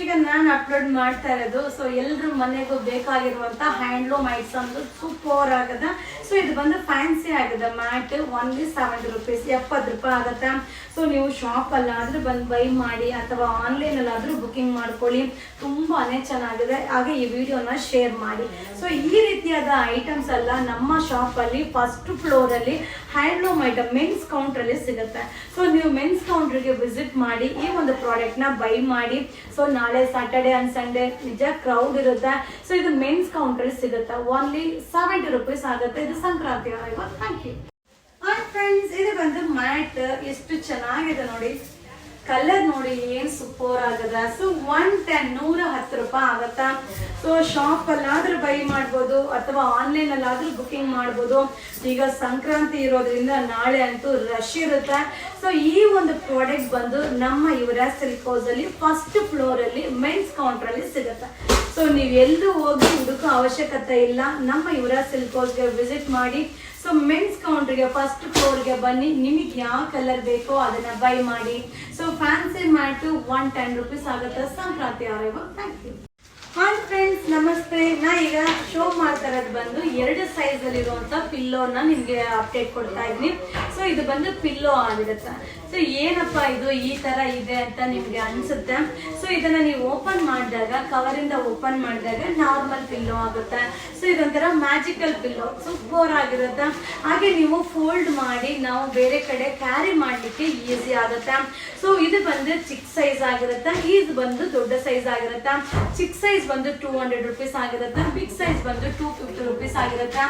ಈಗ ನಾನು ಅಪ್ಲೋಡ್ ಮಾಡ್ತಾ ಇರೋದು ಸೊ ಎಲ್ಲರ ಮನೆಗೂ ಬೇಕಾಗಿರುವಂತ ಹ್ಯಾಂಡ್ಲೂಮ್ ಐಟಮ್ಸ್ ಸೂಪರ್ ಆಗದ. ಸೊ ಇದು ಬಂದು ಫ್ಯಾನ್ಸಿ ಆಗದ ಮ್ಯಾಟ್ ಓನ್ಲಿ 70 ರೂಪೀಸ್, 70 ರೂಪಾಯಿ ಆಗತ್ತೆ. ಸೊ ನೀವು ಶಾಪ್ ಅಲ್ಲಾದ್ರೂ ಬಂದು ಬೈ ಮಾಡಿ ಅಥವಾ ಆನ್ಲೈನ್ ಅಲ್ಲಾದ್ರೂ ಬುಕಿಂಗ್ ಮಾಡ್ಕೊಳ್ಳಿ, ತುಂಬಾನೇ ಚೆನ್ನಾಗಿದೆ. ಹಾಗೆ ಈ ವಿಡಿಯೋನ ಶೇರ್ ಮಾಡಿ. ಸೊ ಈ ರೀತಿಯಾದ ಐಟಮ್ಸ್ ಎಲ್ಲ ನಮ್ಮ ಶಾಪ್ ಅಲ್ಲಿ ಫಸ್ಟ್ ಫ್ಲೋರ್ ಅಲ್ಲಿ ಹ್ಯಾಂಡ್ಲೂಮ್ ಐಟಮ್ ಮೆನ್ಸ್ ಕೌಂಟರ್ ಅಲ್ಲಿ ಸಿಗುತ್ತೆ. ಸೊ ನೀವು ಮೆನ್ಸ್ ಕೌಂಟರ್ ಗೆ ವಿಸಿಟ್ ಮಾಡಿ ಈ ಒಂದು ಪ್ರಾಡಕ್ಟ್ ನ ಬೈ ಮಾಡಿ. ಸೊ ನಾಳೆ ಸ್ಯಾಟರ್ಡೆ ಅಂಡ್ ಸಂಡೇ ನಿಜ ಕ್ರೌಡ್ ಇರುತ್ತೆ. ಸೊ ಇದು ಮೆನ್ಸ್ ಕೌಂಟರ್ ಸಿಗುತ್ತೆ, ಓನ್ಲಿ 70 ರೂಪೀಸ್ ಆಗುತ್ತೆ. ಇದು ಸಂಕ್ರಾಂತಿ. Thank you. ಫ್ರೆಂಡ್ಸ್, ಇದು ಬಂದು ಮ್ಯಾಟ್ ಎಷ್ಟು ಚೆನ್ನಾಗಿದೆ ನೋಡಿ, ಕಲರ್ ನೋಡಿ ಏನ್ ಸೂಪರ್ ಆಗದ. ಸೊ 110 ರೂಪಾಯಿ ಆಗತ್ತ. ಸೊ ಶಾಪ್ ಅಲ್ಲಾದ್ರೂ ಬೈ ಮಾಡ್ಬೋದು ಅಥವಾ ಆನ್ಲೈನ್ ಅಲ್ಲಾದ್ರೂ ಬುಕಿಂಗ್ ಮಾಡ್ಬೋದು. ಈಗ ಸಂಕ್ರಾಂತಿ ಇರೋದ್ರಿಂದ ನಾಳೆ ಅಂತೂ ರಶ್ ಇರುತ್ತೆ. ಸೊ ಈ ಒಂದು ಪ್ರಾಡಕ್ಟ್ ಬಂದು ನಮ್ಮ ಯುವರಾಜ್ ಸಿಲ್ಕ್ ಹೌಸ್ ಅಲ್ಲಿ ಫಸ್ಟ್ ಫ್ಲೋರ್ ಅಲ್ಲಿ ಮೆನ್ಸ್ ಕೌಂಟರ್ ಅಲ್ಲಿ ಸಿಗುತ್ತೆ. ಸೊ ನೀವು ಎಲ್ಲೂ ಹೋಗಿ ಹುಡುಕೋ ಅವಶ್ಯಕತೆ ಇಲ್ಲ, ನಮ್ಮ ಯುವರಾಜ್ ಸಿಲ್ಕ್ ಹೌಸ್ಗೆ ವಿಸಿಟ್ ಮಾಡಿ. ಸೊ ಮೆನ್ಸ್ ಕೌಂಟರ್ಗೆ ಫಸ್ಟ್ ಫ್ಲೋರ್ಗೆ ಬನ್ನಿ, ನಿಮಗೆ ಯಾವ ಕಲರ್ ಬೇಕೋ ಅದನ್ನ ಬೈ ಮಾಡಿ. ಸೊ ಫ್ಯಾನ್ಸಿ ಮ್ಯಾಟ್ 110 ರೂಪೀಸ್ ಆಗುತ್ತೆ. Sankranti arrival. Thank you. Hi friends, ನಮಸ್ತೆ. ನಾ ಈಗ ಶೋ ಮಾಡ್ತಾ ಇರೋದು ಬಂದು 2 ಸೈಜ್ ಅಲ್ಲಿ ಇರುವಂತ ಪಿಲ್ಲೋನ ನಿಮ್ಗೆ ಅಪ್ಡೇಟ್ ಕೊಡ್ತಾ ಇದ್ದೀನಿ. ಸೊ ಇದು ಬಂದು ಪಿಲ್ಲೋ ಆಗಿರುತ್ತೆ. ಸೊ ಏನಪ್ಪಾ ಇದು ಈ ತರ ಇದೆ ಅಂತ ನಿಮ್ಗೆ ಅನ್ಸುತ್ತೆ. ಸೊ ಇದನ್ನ ನೀವು ಓಪನ್ ಮಾಡಿದಾಗ, ಕವರ್ ಇಂದ ಓಪನ್ ಮಾಡಿದಾಗ ನಾರ್ಮಲ್ ಪಿಲ್ಲೋ ಆಗುತ್ತೆ. ಸೊ ಇದೊಂಥರ ಮ್ಯಾಜಿಕಲ್ ಪಿಲ್ಲೋ, ಸೂಪರ್ ಆಗಿರುತ್ತೆ. ಹಾಗೆ ನೀವು ಫೋಲ್ಡ್ ಮಾಡಿ ನಾವು ಬೇರೆ ಕಡೆ ಕ್ಯಾರಿ ಮಾಡ್ಲಿಕ್ಕೆ ಈಸಿ ಆಗುತ್ತೆ. ಸೊ ಇದು ಬಂದು ಚಿಕ್ಕ ಸೈಜ್ ಆಗಿರುತ್ತೆ, ಇದು ಬಂದು ದೊಡ್ಡ ಸೈಜ್ ಆಗಿರುತ್ತೆ. ಚಿಕ್ಕ ಸೈಜ್ ಬಂದು 200 ರೂಪೀಸ್ ಆಗಿರುತ್ತೆ, ಬಿಗ್ ಸೈಜ್ ಬಂದು 250 ರೂಪೀಸ್ ಆಗಿರುತ್ತೆ.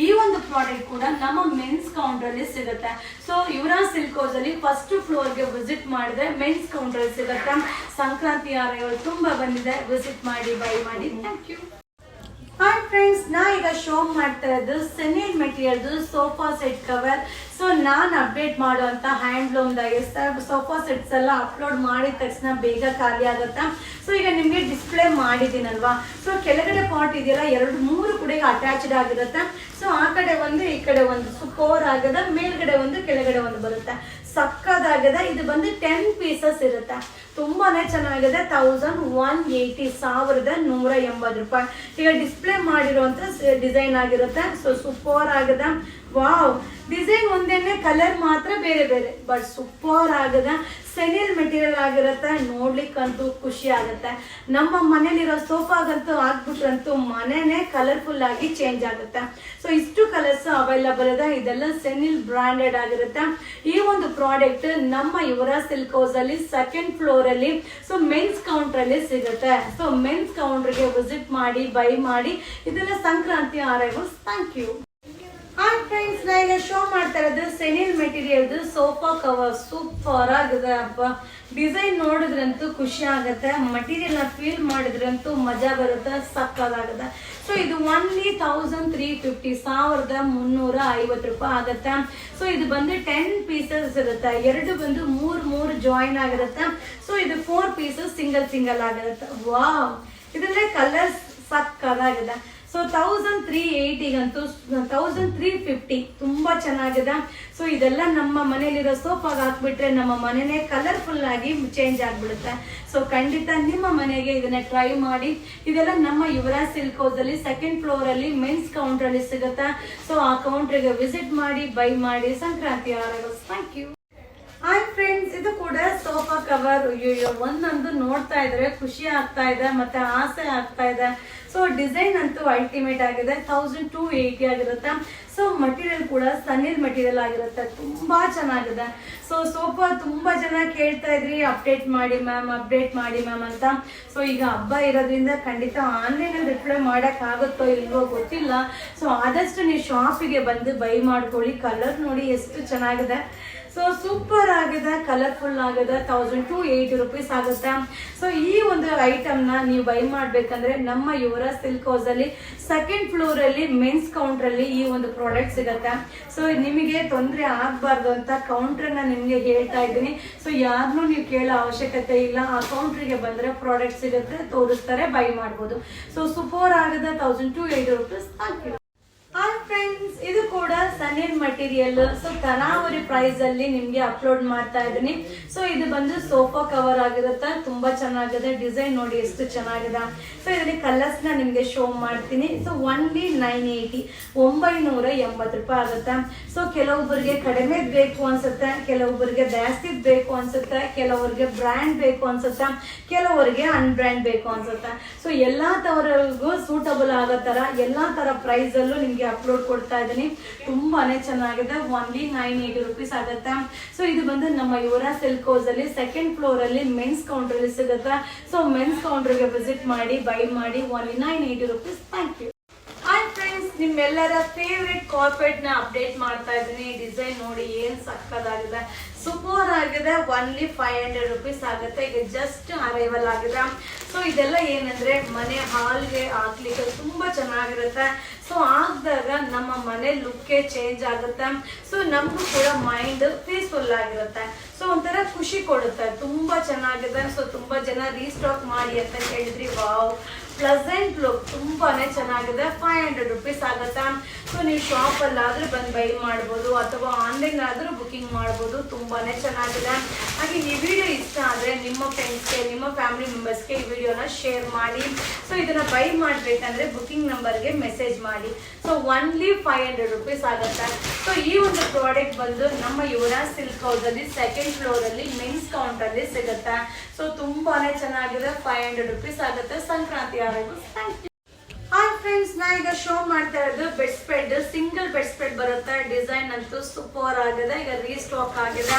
ಈ ಒಂದು ಪ್ರಾಡಕ್ಟ್ ಕೂಡ ನಮ್ಮ ಮೆನ್ಸ್ ಕೌಂಟರ್ ಅಲ್ಲಿ ಸಿಗುತ್ತೆ. ಸೊ ಯುವರಾಜ್ ಸಿಲ್ಕ್ ಹೌಸ್ ಅಲ್ಲಿ ಫಸ್ಟ್ ಫ್ಲೋರ್ ಗೆ ವಿಸಿಟ್ ಮಾಡಿದ್ರೆ ಮೆನ್ಸ್ ಕೌಂಟರ್ ಅಲ್ಲಿ ಸಿಗುತ್ತೆ. ಸಂಕ್ರಾಂತಿ ಆರೈವಲ್ ತುಂಬಾ ಬಂದಿದೆ, ವಿಸಿಟ್ ಮಾಡಿ, ಬೈ ಮಾಡಿ. Thank you. ಹಾಯ್ ಫ್ರೆಂಡ್ಸ್, ನಾ ಈಗ ಶೋ ಮಾಡ್ತಾ ಇರೋದು ಸೆನಿಲ್ ಮೆಟೀರಿಯಲ್ದು ಸೋಫಾ ಸೆಟ್ ಕವರ್. ಸೊ ನಾನು ಅಪ್ಡೇಟ್ ಮಾಡುವಂತ ಹ್ಯಾಂಡ್ಲೂಮ್ದಾಗೆ ಸೋಫಾ ಸೆಟ್ಸ್ ಎಲ್ಲ ಅಪ್ಲೋಡ್ ಮಾಡಿದ ತಕ್ಷಣ ಬೇಗ ಖಾಲಿ ಆಗುತ್ತಾ. ಸೊ ಈಗ ನಿಮ್ಗೆ ಡಿಸ್ಪ್ಲೇ ಮಾಡಿದ್ದೀನಲ್ವಾ, ಸೊ ಕೆಳಗಡೆ ಪಾರ್ಟ್ ಇದೆಯಲ್ಲ 2-3 ಕೂಡ ಅಟ್ಯಾಚ್ಡ್ ಆಗಿರುತ್ತೆ. ಸೊ ಆ ಕಡೆ ಒಂದು ಈ ಕಡೆ ಒಂದು ಸೂಪರ್ ಆಗದ, ಮೇಲ್ಗಡೆ ಒಂದು ಕೆಳಗಡೆ ಒಂದು ಬರುತ್ತೆ, ಸಕ್ಕದಾಗದ. ಇದು ಬಂದು 10 ಪೀಸಸ್ ಇರುತ್ತೆ, ತುಂಬಾನೇ ಚೆನ್ನಾಗಿದೆ. 1180 ರೂಪಾಯಿ. ಈಗ ಡಿಸ್ಪ್ಲೇ ಮಾಡಿರುವಂತ ಡಿಸೈನ್ ಆಗಿರುತ್ತೆ. ಸೊ ಸೂಪರ್ ಆಗದ. ವಾವ್, ಡಿಸೈನ್ ಒಂದೇನೆ, ಕಲರ್ ಮಾತ್ರ ಬೇರೆ ಬೇರೆ, ಬಟ್ ಸೂಪರ್ ಆಗದ. ಸೆನಿಲ್ ಮೆಟೀರಿಯಲ್ ಆಗಿರುತ್ತೆ, ನೋಡ್ಲಿಕ್ಕಂತೂ ಖುಷಿ ಆಗುತ್ತೆ. ನಮ್ಮ ಮನೇಲಿರೋ ಸೋಫಾಗಂತೂ ಆಗ್ಬಿಟ್ರಂತೂ ಮನೆನೇ ಕಲರ್ಫುಲ್ ಆಗಿ ಚೇಂಜ್ ಆಗುತ್ತೆ. ಸೊ ಇಷ್ಟು ಕಲರ್ಸ್ ಅವೈಲಬಲ್ ಇದೆ. ಇದೆಲ್ಲ ಸೆನಿಲ್ ಬ್ರಾಂಡೆಡ್ ಆಗಿರುತ್ತೆ. ಈ ಒಂದು ಪ್ರಾಡಕ್ಟ್ ನಮ್ಮ ಯುವರಾಜ್ ಸಿಲ್ಕ್ ಹೌಸ್ ಅಲ್ಲಿ ಸೆಕೆಂಡ್ ಫ್ಲೋರ್ ಅಲ್ಲಿ ಸೊ ಮೆನ್ಸ್ ಕೌಂಟರ್ ಅಲ್ಲಿ ಸಿಗುತ್ತೆ. ಸೊ ಮೆನ್ಸ್ ಕೌಂಟರ್ ಗೆ ವಿಸಿಟ್ ಮಾಡಿ, ಬೈ ಮಾಡಿ. ಇದೆಲ್ಲ Sankranti arrivals. Thank you. Hi friends, ನಾ ಈಗ ಶೋ ಮಾಡ್ತಾ ಇರೋದು ಸೆನಿಲ್ ಮೆಟೀರಿಯಲ್ದು ಸೋಫಾ ಕವರ್. ಸೂಪರ್ ಆಗಿದೆ ಅಪ್ಪ, ಡಿಸೈನ್ ನೋಡಿದ್ರಂತೂ ಖುಷಿ ಆಗುತ್ತೆ, ಮಟೀರಿಯಲ್ ನ ಫೀಲ್ ಮಾಡಿದ್ರಂತೂ ಮಜಾ ಬರುತ್ತೆ, ಸಕ್ಕದಾಗದ. ಸೊ ಇದು ಓನ್ಲಿ 1350 ರೂಪಾಯಿ ಆಗುತ್ತೆ. ಸೊ ಇದು ಬಂದು 10 ಪೀಸಸ್ ಇರುತ್ತೆ, 2 ಬಂದು 3 ಜಾಯಿನ್ ಆಗಿರುತ್ತೆ. ಸೊ ಇದು 4 ಪೀಸಸ್ ಸಿಂಗಲ್ ಆಗಿರುತ್ತೆ. ವಾವ್, ಇದರಲ್ಲೇ ಕಲರ್ಸ್ ಸಕ್ಕದಾಗಿದೆ. ಸೊ 1380ಗಂತೂ 1350 ತುಂಬಾ ಚೆನ್ನಾಗಿದೆ. ಸೊ ಇದೆಲ್ಲ ನಮ್ಮ ಮನೇಲಿರೋ ಸೋಫಾಗ ಹಾಕ್ಬಿಟ್ರೆ ನಮ್ಮ ಮನೆನೇ ಕಲರ್ಫುಲ್ ಆಗಿ ಚೇಂಜ್ ಆಗ್ಬಿಡುತ್ತೆ. ಸೊ ಖಂಡಿತ ನಿಮ್ಮ ಮನೆಗೆ ಇದನ್ನ ಟ್ರೈ ಮಾಡಿ. ಇದೆಲ್ಲ ನಮ್ಮ ಯುವರಾಜ್ ಸಿಲ್ಕ್ ಹೌಸ್ ಅಲ್ಲಿ ಸೆಕೆಂಡ್ ಫ್ಲೋರ್ ಅಲ್ಲಿ ಮೆನ್ಸ್ ಕೌಂಟರ್ ಅಲ್ಲಿ ಸಿಗುತ್ತೆ. ಸೊ ಆ ಕೌಂಟರ್ಗೆ ವಿಸಿಟ್ ಮಾಡಿ, ಬೈ ಮಾಡಿ. Sankranti arrivals. Thank you. Hi friends, ಇದು ಕೂಡ ಸೋಫಾ ಕವರ್. ಒಂದೊಂದು ನೋಡ್ತಾ ಇದ್ರೆ ಖುಷಿ ಆಗ್ತಾ ಇದೆ, ಮತ್ತೆ ಆಸೆ ಆಗ್ತಾ ಇದೆ. ಸೊ ಡಿಸೈನ್ ಅಂತೂ ಅಲ್ಟಿಮೇಟ್ ಆಗಿದೆ, 1280 ಆಗಿರುತ್ತೆ. ಸೊ ಮಟೀರಿಯಲ್ ಕೂಡ ಸನಿಲ್ ಮಟೀರಿಯಲ್ ಆಗಿರುತ್ತೆ, ತುಂಬಾ ಚೆನ್ನಾಗಿದೆ. ಸೊ ಸೋಫಾ ತುಂಬಾ ಜನ ಕೇಳ್ತಾ ಇದ್ರಿ ಅಪ್ಡೇಟ್ ಮಾಡಿ ಮ್ಯಾಮ್ ಅಂತ. ಸೊ ಈಗ ಹಬ್ಬ ಇರೋದ್ರಿಂದ ಖಂಡಿತ ಆನ್ಲೈನ್ ಅಲ್ಲಿ ರಿಪ್ಲೈ ಮಾಡಕ್ ಆಗುತ್ತೋ ಇಲ್ವೋ ಗೊತ್ತಿಲ್ಲ. ಸೊ ಆದಷ್ಟು ನೀವು ಶಾಪಿಗೆ ಬಂದು ಬೈ ಮಾಡ್ಕೊಳ್ಳಿ. ಕಲರ್ ನೋಡಿ ಎಷ್ಟು ಚೆನ್ನಾಗಿದೆ. ಸೊ ಸೂಪರ್ ಆಗಿದೆ, ಕಲರ್ಫುಲ್ ಆಗಿದೆ. 1280 ರೂಪೀಸ್ ಆಗುತ್ತೆ. ಸೊ ಈ ಒಂದು ಐಟಮ್ ನ ನೀವು ಬೈ ಮಾಡ್ಬೇಕಂದ್ರೆ ನಮ್ಮ ಯುವರಾಜ್ ಸಿಲ್ಕ್ ಹೌಸ್ ಅಲ್ಲಿ ಸೆಕೆಂಡ್ ಫ್ಲೋರ್ ಅಲ್ಲಿ ಮೆನ್ಸ್ ಕೌಂಟರ್ ಅಲ್ಲಿ ಈ ಒಂದು ಪ್ರಾಡಕ್ಟ್ ಸಿಗುತ್ತೆ. ಸೊ ನಿಮಗೆ ತೊಂದರೆ ಆಗ್ಬಾರ್ದು ಅಂತ ಕೌಂಟರ್ ನ ನಿಮ್ಗೆ ಹೇಳ್ತಾ ಇದ್ದೀನಿ. ಸೊ ಯಾರನ್ನೂ ನೀವು ಕೇಳೋ ಅವಶ್ಯಕತೆ ಇಲ್ಲ, ಆ ಕೌಂಟರ್ಗೆ ಬಂದ್ರೆ ಪ್ರಾಡಕ್ಟ್ ಸಿಗುತ್ತೆ, ತೋರಿಸ್ತಾರೆ, ಬೈ ಮಾಡ್ಬೋದು. ಸೊ ಸೂಪರ್ ಆಗಿದೆ, 1280 rupees. Thank you. Hi friends, ಇದು ಕೂಡ ಸನ್ನಿನ್ ಮಟೀರಿಯಲ್. ಸೊ ತನಾವರಿ ಪ್ರೈಸ್ ಅಲ್ಲಿ ನಿಮ್ಗೆ ಅಪ್ಲೋಡ್ ಮಾಡ್ತಾ ಇದ್ದೀನಿ. ಸೊ ಇದು ಬಂದು ಸೋಫಾ ಕವರ್ ಆಗಿರುತ್ತೆ, ತುಂಬಾ ಚೆನ್ನಾಗಿದೆ. ಡಿಸೈನ್ ನೋಡಿ ಎಷ್ಟು ಚೆನ್ನಾಗಿದೆ. ಸೊ ಇದರಲ್ಲಿ ಕಲರ್ಸ್ ನ ನಿಮ್ಗೆ ಶೋ ಮಾಡ್ತೀನಿ. ಸೊ ಒನ್ಲಿ 980 980 ರೂಪಾಯಿ ಆಗುತ್ತೆ. ಸೊ ಕೆಲವೊಬ್ಬರಿಗೆ ಕಡಿಮೆ ಬೇಕು ಅನ್ಸುತ್ತೆ, ಕೆಲವೊಬ್ಬರಿಗೆ ಜಾಸ್ತಿ ಬೇಕು ಅನ್ಸುತ್ತೆ, ಕೆಲವರಿಗೆ ಬ್ರ್ಯಾಂಡ್ ಬೇಕು ಅನ್ಸುತ್ತೆ, ಕೆಲವರಿಗೆ ಅನ್ಬ್ರ್ಯಾಂಡ್ ಬೇಕು ಅನ್ಸುತ್ತೆ. ಸೊ ಎಲ್ಲಾ ತವರಿಗೂ ಸೂಟಬಲ್ ಆಗೋ ತರ ಎಲ್ಲಾ ತರ ಪ್ರೈಸ್ ಅಲ್ಲೂ ನಿಮ್ಗೆ ಅಪ್ಲೋಡ್ ಕೊಡ್ತಾ ಇದ್ದೀನಿ. ತುಂಬಾನೇ ಚೆನ್ನಾಗಿದೆ. ಒನ್ಲಿ 980 ರುಪೀಸ್ ಆಗುತ್ತೆ. ಸೊ ಇದು ಬಂದು ನಮ್ಮ ಯುವರಾಜ್ ಸಿಲ್ಕ್ ಹೌಸ್ ಅಲ್ಲಿ ಸೆಕೆಂಡ್ ಫ್ಲೋರ್ ಅಲ್ಲಿ ಮೆನ್ಸ್ ಕೌಂಟರ್ ಅಲ್ಲಿ ಸಿಗುತ್ತೆ. ಸೊ ಮೆನ್ಸ್ ಕೌಂಟರ್ ಗೆ ವಿಸಿಟ್ ಮಾಡಿ, ಬೈ ಮಾಡಿ. Only 980 rupees. Thank you. Hi friends, ನಿಮ್ಮೆಲ್ಲರ ಫೇವ್ರೆಟ್ ಕಾರ್ಪೆಟ್ ನ ಅಪ್ಡೇಟ್ ಮಾಡ್ತಾ ಇದ್ದೀನಿ. ಡಿಸೈನ್ ನೋಡಿ ಏನ್ ಸಕ್ಕದಾಗಿದೆ, ಸೂಪರ್ ಆಗಿದೆ. ಒನ್ಲಿ 500 ರುಪೀಸ್ ಆಗುತ್ತೆ. ಈಗ ಜಸ್ಟ್ ಅರೈವಲ್ ಆಗಿದೆ. ಸೊ ಇದೆಲ್ಲ ಏನಂದ್ರೆ ಮನೆ ಹಾಲ್ಗೆ ಹಾಕ್ಲಿಕ್ಕೆ ತುಂಬಾ ಚೆನ್ನಾಗಿರುತ್ತೆ. ಸೊ ಹಾಕಿದಾಗ ನಮ್ಮ ಮನೆ ಲುಕ್ಕೇ ಚೇಂಜ್ ಆಗುತ್ತೆ. ಸೊ ನಮಗೂ ಕೂಡ ಮೈಂಡ್ ಪೀಸ್ಫುಲ್ ಆಗಿರುತ್ತೆ. ಸೊ ಒಂಥರ ಖುಷಿ ಕೊಡುತ್ತೆ. ತುಂಬಾ ಚೆನ್ನಾಗಿದೆ. ಸೊ ತುಂಬಾ ಜನ ರೀಸ್ಟಾಕ್ ಮಾಡಿ ಅಂತ ಹೇಳಿದ್ರಿ. ವಾವ್, ಪ್ಲೆಸೆಂಟ್ ಲುಕ್, ತುಂಬಾನೇ ಚೆನ್ನಾಗಿದೆ. 500 ರುಪೀಸ್ ಆಗುತ್ತೆ. ಸೊ ನೀವು ಶಾಪ್ ಅಲ್ಲಾದ್ರೂ ಬಂದು ಬೈ ಮಾಡ್ಬೋದು ಅಥವಾ ಆನ್ಲೈನ್ ಆದ್ರೂ ಬುಕಿಂಗ್ ಮಾಡ್ಬೋದು. ತುಂಬಾನೇ ಚೆನ್ನಾಗಿದೆ. ಹಾಗೆ ಈ ವಿಡಿಯೋ ಇಷ್ಟ ಆದ್ರೆ ನಿಮ್ಮ ಫ್ರೆಂಡ್ಸ್ಗೆ, ನಿಮ್ಮ ಫ್ಯಾಮಿಲಿ ಮೆಂಬರ್ಸ್ಗೆ ಈ ವಿಡಿಯೋನ ಶೇರ್ ಮಾಡಿ. ಸೊ ಇದನ್ನ ಬೈ ಮಾಡ್ಬೇಕಂದ್ರೆ ಬುಕಿಂಗ್ ನಂಬರ್ಗೆ ಮೆಸೇಜ್ ಮಾಡಿ. ಸೊ ಒನ್ಲಿ 500 ರುಪೀಸ್ ಆಗುತ್ತೆ. ಸೊ ಈ ಒಂದು ಪ್ರಾಡಕ್ಟ್ ಬಂದು ನಮ್ಮ ಯುವರಾಜ್ ಸಿಲ್ಕ್ ಹೌಸ್ ಅಲ್ಲಿ ಸೆಕೆಂಡ್ ಫ್ಲೋರ್ ಅಲ್ಲಿ ಮೆನ್ಸ್ ಕೌಂಟರ್ ಅಲ್ಲಿ ಸಿಗುತ್ತೆ. ಸೊ ತುಂಬಾನೇ ಚೆನ್ನಾಗಿದೆ. 500 ರುಪೀಸ್ ಆಗುತ್ತೆ. Sankranti arrival. Thank you. Hi friends, ನಾ ಈಗ ಶೋ ಮಾಡ್ತಾ ಇರೋದು bed spread. Single bed spread ಬರುತ್ತೆ. ಡಿಸೈನ್ ಅಂತೂ ಸೂಪರ್ ಆಗಿದೆ. ಈಗ ರೀಸ್ಟಾಕ್ ಆಗಿದೆ.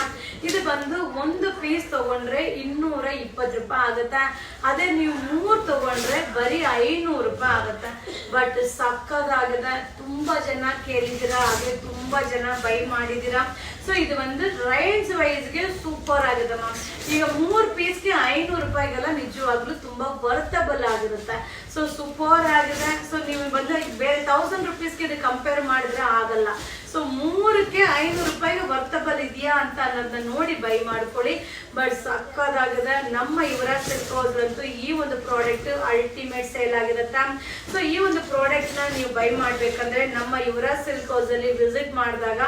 ಇದು ಬಂದು ಒಂದು ಪೀಸ್ ತಗೊಂಡ್ರೆ 220 ರೂಪಾಯಿ ಆಗುತ್ತೆ. ಅದೇ ನೀವು 3 ತಗೊಂಡ್ರೆ ಬರೀ 500 ರೂಪಾಯಿ ಆಗುತ್ತೆ. ಬಟ್ ಸಕ್ಕದಾಗಿದೆ. ತುಂಬಾ ಜನ ಕೇಳಿದ್ದೀರಾ, ಹಾಗೆ ತುಂಬಾ ಜನ ಬೈ ಮಾಡಿದೀರಾ. ಸೊ ಇದು ಒಂದು ರೇಂಜ್ ವೈಸ್ಗೆ ಸೂಪರ್ ಆಗಿದೆ ಮ್ಯಾಮ್. ಈಗ 3 ಪೀಸ್ಗೆ 500 ರೂಪಾಯಿಗೆಲ್ಲ ನಿಜವಾಗ್ಲೂ ತುಂಬಾ ವರ್ತಬಲ್ ಆಗಿರುತ್ತೆ. ಸೊ ಸೂಪರ್ ಆಗಿದೆ. ಸೊ ನೀವು ಬಂದು ಬೇರೆ 1000 ರುಪೀಸ್ಗೆ ಇದು ಕಂಪೇರ್ ಮಾಡಿದ್ರೆ ಆಗಲ್ಲ. ಸೊ 3ಕ್ಕೆ 500 ರೂಪಾಯಿಗೆ ವರ್ತಬಲ್ ಇದೆಯಾ ಅಂತ ಅನ್ನೋದನ್ನ ನೋಡಿ ಬೈ ಮಾಡ್ಕೊಳ್ಳಿ. ಬಟ್ ಸಕ್ಕದಾಗಿದೆ. ನಮ್ಮ ಯುವರಾಜ್ ಸಿಲ್ಕ್ ಹೌಸ್ ಅಂತೂ ಈ ಒಂದು ಪ್ರಾಡಕ್ಟ್ ಅಲ್ಟಿಮೇಟ್ ಸೇಲ್ ಆಗಿರುತ್ತೆ. ಸೊ ಈ ಒಂದು ಪ್ರಾಡಕ್ಟ್ ನ ನೀವು ಬೈ ಮಾಡ್ಬೇಕಂದ್ರೆ ನಮ್ಮ ಯುವರಾಜ್ ಸಿಲ್ಕ್ ಹೌಸ್ ಅಲ್ಲಿ ವಿಸಿಟ್ ಮಾಡಿದಾಗ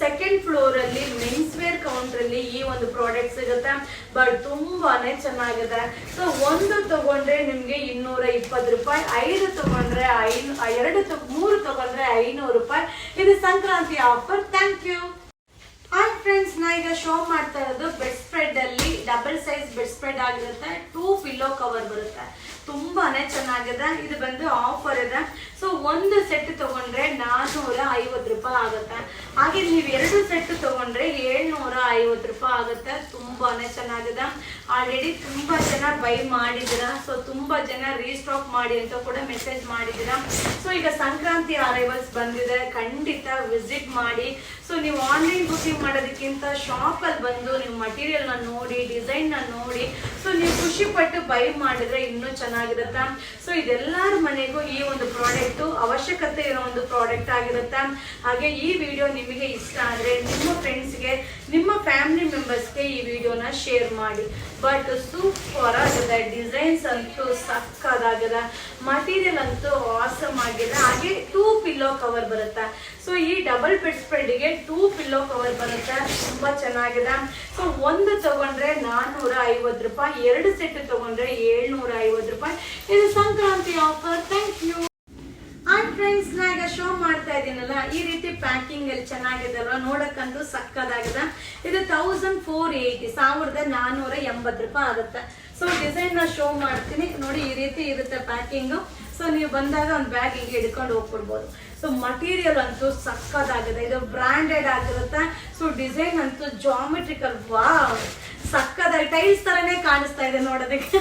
ಸೆಕೆಂಡ್ ಫ್ಲೋರ್ ಅಲ್ಲಿ ಮೆನ್ಸ್ ವೇರ್ ಕೌಂಟರ್ ಅಲ್ಲಿ ಈ ಒಂದು ಪ್ರಾಡಕ್ಟ್ ಸಿಗುತ್ತೆ. ಬಟ್ ತುಂಬಾನೇ ಚೆನ್ನಾಗಿದೆ. ಸೊ ಒಂದು ತಗೊಂಡ್ರೆ ನಿಮ್ಗೆ 220 ರೂಪಾಯಿ, 5 ತಗೊಂಡ್ರೆ 3 ತಗೊಂಡ್ರೆ 500 ರೂಪಾಯಿ. ಇದು Sankranti offer. Thank you. Hi friends, ನಾ ಈಗ ಶೋ ಮಾಡ್ತಾ ಇರೋದು ಬೆಡ್ ಸ್ಪ್ರೆಡ್ ಅಲ್ಲಿ ಡಬಲ್ ಸೈಜ್ ಬೆಡ್ ಸ್ಪ್ರೆಡ್ ಆಗಿರುತ್ತೆ. 2 ಪಿಲ್ಲೋ ಕವರ್ ಬರುತ್ತೆ. ತುಂಬಾನೇ ಚೆನ್ನಾಗಿದೆ. ಇದು ಬಂದು ಆಫರ್ ಇದೆ. ಸೊ ಒಂದು ಸೆಟ್ ತಗೊಂಡ್ರೆ 450 ರೂಪಾಯಿ ಆಗುತ್ತೆ. ಹಾಗೆ ನೀವು 2 ಸೆಟ್ ತಗೊಂಡ್ರೆ 750 ರೂಪಾಯಿ ಆಗುತ್ತೆ. ತುಂಬಾನೇ ಚೆನ್ನಾಗಿದೆ. ಆಲ್ರೆಡಿ ತುಂಬಾ ಜನ ಬೈ ಮಾಡಿದಿರಾ. ಸೊ ತುಂಬಾ ಜನ ರೀಸ್ಟಾಕ್ ಮಾಡಿ ಅಂತ ಕೂಡ ಮೆಸೇಜ್ ಮಾಡಿದಿರಾ. ಸೊ ಈಗ ಸಂಕ್ರಾಂತಿ ಅರೈವಲ್ಸ್ ಬಂದಿದೆ, ಖಂಡಿತ ವಿಸಿಟ್ ಮಾಡಿ. ಸೊ ನೀವು ಆನ್ಲೈನ್ ಬುಕಿಂಗ್ ಮಾಡೋದಕ್ಕಿಂತ ಶಾಪ್ ಅಲ್ಲಿ ಬಂದು ನೀವು ಮಟೀರಿಯಲ್ ನ ನೋಡಿ, ಡಿಸೈನ್ ನ ನೋಡಿ, ಸೊ ನೀವು ಖುಷಿ ಪಟ್ಟು ಬೈ ಮಾಡಿದ್ರೆ ಇನ್ನೂ ಚೆನ್ನಾಗಿರುತ್ತೆ. ಸೊ ಇದೆಲ್ಲರ ಮನೆಗೂ ಈ ಒಂದು ಪ್ರಾಡಕ್ಟ್ ಅವಶ್ಯಕತೆ ಇರೋ ಒಂದು ಪ್ರಾಡಕ್ಟ್ ಆಗಿರುತ್ತೆ. ಹಾಗೆ ಈ ವಿಡಿಯೋ ನಿಮಗೆ ಇಷ್ಟ ಆದ್ರೆ ನಿಮ್ಮ ಫ್ರೆಂಡ್ಸ್ಗೆ, ನಿಮ್ಮ ಫ್ಯಾಮಿಲಿ ಮೆಂಬರ್ಸ್ಗೆ ಈ ವಿಡಿಯೋನ ಶೇರ್ ಮಾಡಿ. ಬಟ್ ಸೂಪರ್ ಆಗಿದೆ. ಡಿಸೈನ್ಸ್ ಅಂತೂ ಸಕ್ಕದಾಗಿದೆ. ಮಟೀರಿಯಲ್ ಅಂತೂ ಆಸಮ್ ಆಗಿದೆ. ಹಾಗೆ 2 ಪಿಲ್ಲೋ ಕವರ್ ಬರುತ್ತೆ. ಸೊ ಈ ಡಬಲ್ ಬೆಡ್ ಸ್ಪ್ರೆಡ್ಗೆ 2 ಪಿಲ್ಲೋ ಕವರ್ ಬರುತ್ತೆ. ತುಂಬಾ ಚೆನ್ನಾಗಿದೆ. ಸೊ ಒಂದು ತಗೊಂಡ್ರೆ 450 ರೂಪಾಯಿ, 2 ಸೆಟ್ ತಗೊಂಡ್ರೆ 750 ರೂಪಾಯಿ. ಇದು Sankranti offer. Thank you. Hi friends, ನಾ ಈಗ ಶೋ ಮಾಡ್ತಾ ಇದ್ದೀನಲ್ಲ, ಈ ರೀತಿ ಪ್ಯಾಕಿಂಗ್ ಅಲ್ಲಿ ಚೆನ್ನಾಗಿದೆ ಅಲ್ವಾ, ನೋಡಕ್ಕಂತೂ ಸಕ್ಕದಾಗಿದೆ. ಇದು 1480 ರೂಪಾಯಿ ಆಗುತ್ತೆ. ಸೊ ಡಿಸೈನ್ ನ ಶೋ ಮಾಡ್ತೀನಿ ನೋಡಿ. ಈ ರೀತಿ ಇರುತ್ತೆ ಪ್ಯಾಕಿಂಗ್. ಸೊ ನೀವು ಬಂದಾಗ ಒಂದು ಬ್ಯಾಗ್ ಹೀಗೆ ಹಿಡ್ಕೊಂಡು ಹೋಗ್ಬಿಡ್ಬೋದು. ಸೊ ಮಟೀರಿಯಲ್ ಅಂತೂ ಸಕ್ಕದಾಗಿದೆ. ಇದು ಬ್ರಾಂಡೆಡ್ ಆಗಿರುತ್ತೆ. ಸೊ ಡಿಸೈನ್ ಅಂತೂ ಜಾಮೆಟ್ರಿಕಲ್, ವಾವ್, ಸಕ್ಕದಾಗಿ ಟೈಲ್ಸ್ ತರನೇ ಕಾಣಿಸ್ತಾ ಇದೆ ನೋಡೋದಕ್ಕೆ.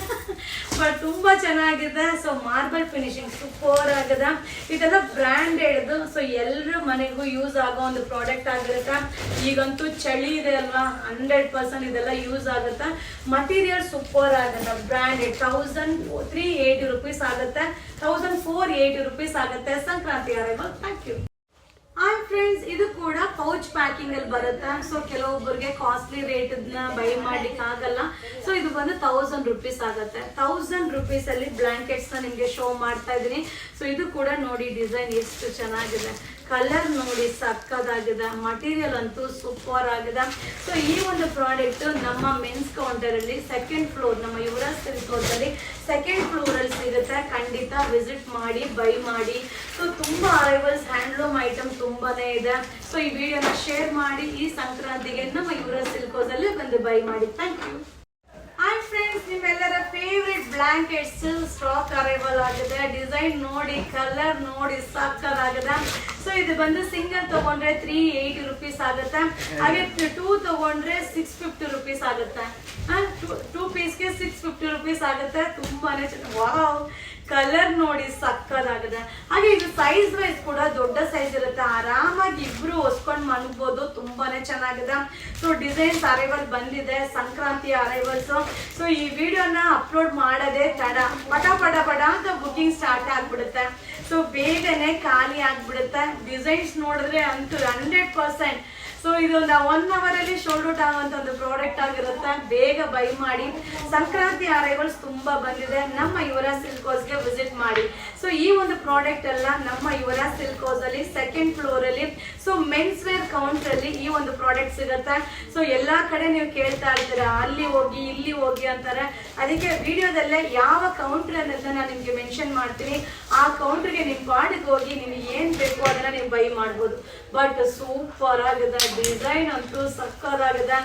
ಬಟ್ ತುಂಬಾ ಚೆನ್ನಾಗಿದೆ. ಸೊ ಮಾರ್ಬಲ್ ಫಿನಿಶಿಂಗ್ ಸೂಪರ್ ಆಗಿದೆ. ಇದೆಲ್ಲ ಬ್ರಾಂಡೆಡ್. ಸೊ ಎಲ್ಲರ ಮನೆಗೂ ಯೂಸ್ ಆಗೋ ಒಂದು ಪ್ರಾಡಕ್ಟ್ ಆಗಿರುತ್ತೆ. ಈಗಂತೂ ಚಳಿ ಇದೆ ಅಲ್ವಾ, 100% ಇದೆಲ್ಲ ಯೂಸ್ ಆಗುತ್ತೆ. ಮಟೀರಿಯಲ್ ಸೂಪರ್ ಆಗುತ್ತೆ. ಬ್ರಾಂಡೆಡ್ 1380 ರುಪೀಸ್ ಆಗುತ್ತೆ. 1480 ರುಪೀಸ್ ಆಗುತ್ತೆ. Sankranti arrival. Thank you. Friends, ಇದು ಕೂಡ ಪೌಚ್ ಪ್ಯಾಕಿಂಗ್ ಅಲ್ಲಿ ಬರುತ್ತೆ. ಸೊ ಕೆಲವೊಬ್ಬರಿಗೆ ಕಾಸ್ಟ್ಲಿ ರೇಟ್ ಬೈ ಮಾಡ್ಲಿಕ್ಕೆ ಆಗಲ್ಲ. ಸೊ ಇದು ಬಂದು 1000 ರೂಪೀಸ್ ಆಗುತ್ತೆ. 1000 ರೂಪೀಸ್ ಅಲ್ಲಿ ಬ್ಲಾಂಕೆಟ್ಸ್ ನ ನಿಮ್ಗೆ ಶೋ ಮಾಡ್ತಾ ಇದೀನಿ. ಸೊ ಇದು ಕೂಡ ನೋಡಿ ಡಿಸೈನ್ ಎಷ್ಟು ಚೆನ್ನಾಗಿದೆ, ಕಲರ್ ನೋಡಿ ಸಕ್ಕದಾಗಿದೆ, ಮಟೀರಿಯಲ್ ಅಂತೂ ಸೂಪರ್ ಆಗಿದೆ. ಸೊ ಈ ಒಂದು ಪ್ರಾಡಕ್ಟ್ ನಮ್ಮ ಮೆನ್ಸ್ ಕೌಂಟರ್ ಅಲ್ಲಿ ಸೆಕೆಂಡ್ ಫ್ಲೋರ್, ನಮ್ಮ ಯುವರಾಜ್ ಸಿಲ್ಕ್ ಅಲ್ಲಿ ಸೆಕೆಂಡ್ ಫ್ಲೋರ್ ಅಲ್ಲಿ ಸಿಗುತ್ತೆ. ಖಂಡಿತ ವಿಸಿಟ್ ಮಾಡಿ, ಬೈ ಮಾಡಿ. ಸೊ ತುಂಬಾ ಅರೈವಲ್ಸ್ ಹ್ಯಾಂಡ್ಲೂಮ್ ಐಟಮ್ ತುಂಬಾನೇ ಇದೆ. ಸೊ ಈ ವಿಡಿಯೋನ ಶೇರ್ ಮಾಡಿ. ಈ ಸಂಕ್ರಾಂತಿಗೆ ನಮ್ಮ ಯುವರಾಜ್ ಸಿಲ್ಕ್ ಅಲ್ಲಿ ಬಂದು ಬೈ ಮಾಡಿ. Thank you. ಹಾಯ್ ಫ್ರೆಂಡ್ಸ್, ನಿಮ್ಮೆಲ್ಲರ ಫೇವ್ರೆಟ್ ಬ್ಲಾಂಕೆಟ್ಸ್ ಸ್ಟಾಕ್ ಅರೈವಲ್ ಆಗಿದೆ. ಡಿಸೈನ್ ನೋಡಿ, ಕಲರ್ ನೋಡಿ ಸಕ್ಕದಾಗಿದೆ. ಸೊ ಇದು ಬಂದು ಸಿಂಗಲ್ ತಗೊಂಡ್ರೆ 380 ರೂಪೀಸ್ ಆಗುತ್ತೆ. ಹಾಗೆ 2 ತಗೊಂಡ್ರೆ 650 ರೂಪೀಸ್ ಆಗುತ್ತೆ. 2 ಪೀಸ್ಗೆ 650 ರೂಪೀಸ್ ಆಗುತ್ತೆ. ತುಂಬಾನೇ ಚೆನ್ನಾಗಿ, ವಾವ್, ಕಲರ್ ನೋಡಿ ಸಕ್ಕದಾಗಿದೆ. ಹಾಗೆ ಇದು ಸೈಜ್ ವೈಸ್ ಕೂಡ ದೊಡ್ಡ ಸೈಜ್ ಇರುತ್ತೆ, ಆರಾಮಾಗಿ ಇಬ್ರು ಹೊಸ್ಕೊಂಡು ಮನ್ಬೋದು. ತುಂಬಾನೇ ಚೆನ್ನಾಗಿದೆ. ಸೊ ಡಿಸೈನ್ಸ್ ಅರೈವಲ್ ಬಂದಿದೆ, ಸಂಕ್ರಾಂತಿ ಅರೈವಲ್ಸ್. ಸೊ ಈ ವಿಡಿಯೋನ ಅಪ್ಲೋಡ್ ಮಾಡೋದೇ ತಡ, ಪಟ ಪಟ ಪಟ ಅಂತ ಬುಕಿಂಗ್ ಸ್ಟಾರ್ಟ್ ಆಗ್ಬಿಡುತ್ತೆ. ಸೊ ಬೇಗನೆ ಖಾಲಿ ಆಗ್ಬಿಡುತ್ತೆ. ಡಿಸೈನ್ಸ್ ನೋಡಿದ್ರೆ ಅಂತೂ 100%. ಸೊ ಇದೊಂದು 1 ಅವರ್ ಅಲ್ಲಿ ಶೋಲ್ಡ್ ಔಟ್ ಆಗುವಂತ ಒಂದು ಪ್ರಾಡಕ್ಟ್ ಆಗಿರುತ್ತೆ. ಬೇಗ ಬೈ ಮಾಡಿ. ಸಂಕ್ರಾಂತಿ ಅರೈವಲ್ಸ್ ತುಂಬಾ ಬಂದಿದೆ. ನಮ್ಮ ಯುವರಾಜ್ ಸಿಲ್ಕ್ ಹೌಸ್ಗೆ ವಿಸಿಟ್ ಮಾಡಿ. ಸೊ ಈ ಒಂದು ಪ್ರಾಡಕ್ಟ್ ಎಲ್ಲ ನಮ್ಮ ಯುವರಾಜ್ ಸಿಲ್ಕ್ ಹೌಸ್ ಅಲ್ಲಿ ಸೆಕೆಂಡ್ ಫ್ಲೋರ್ ಅಲ್ಲಿ, ಸೊ ಮೆನ್ಸ್ ವೇರ್ ಕೌಂಟರ್ ಅಲ್ಲಿ ಈ ಒಂದು ಪ್ರಾಡಕ್ಟ್ ಸಿಗುತ್ತೆ. ಸೊ ಎಲ್ಲಾ ಕಡೆ ನೀವು ಕೇಳ್ತಾ ಇರ್ತೀರಾ, ಅಲ್ಲಿ ಹೋಗಿ ಇಲ್ಲಿ ಹೋಗಿ ಅಂತಾರೆ. ಅದಕ್ಕೆ ವಿಡಿಯೋದಲ್ಲೇ ಯಾವ ಕೌಂಟರ್ ಅನ್ನೋದನ್ನ ನಾನು ನಿಮ್ಗೆ ಮೆನ್ಷನ್ ಮಾಡ್ತೀನಿ. ಆ ಕೌಂಟರ್ಗೆ ನಿಮ್ ಪಾಡಿಗೆ ಹೋಗಿ ನಿಮ್ಗೆ ಏನ್ ಬೇಕು ಅದನ್ನ ನೀವು ಬೈ ಮಾಡ್ಬೋದು. ಬಟ್ ಸೂಪರ್ ಆಗಿದೆ, ಡಿಸೈನ್ ಅಂತೂ ಸಕ್ಕದಾಗಿದೆ.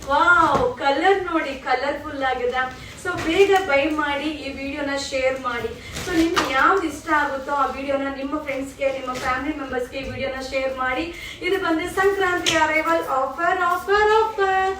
ವಾವ್, ಕಲರ್ ನೋಡಿ ಕಲರ್ಫುಲ್ ಆಗಿದೆ. ಸೊ ಬೇಗ ಬೈ ಮಾಡಿ, ಈ ವಿಡಿಯೋನ ಶೇರ್ ಮಾಡಿ. ಸೊ ನಿಮ್ಗೆ ಯಾವ್ದು ಇಷ್ಟ ಆಗುತ್ತೋ ಆ ವಿಡಿಯೋನ ನಿಮ್ಮ ಫ್ರೆಂಡ್ಸ್ಗೆ, ನಿಮ್ಮ ಫ್ಯಾಮಿಲಿ ಮೆಂಬರ್ಸ್ಗೆ ಈ ವಿಡಿಯೋನ ಶೇರ್ ಮಾಡಿ. ಇದು ಬಂದು Sankranti arrival offer offer offer.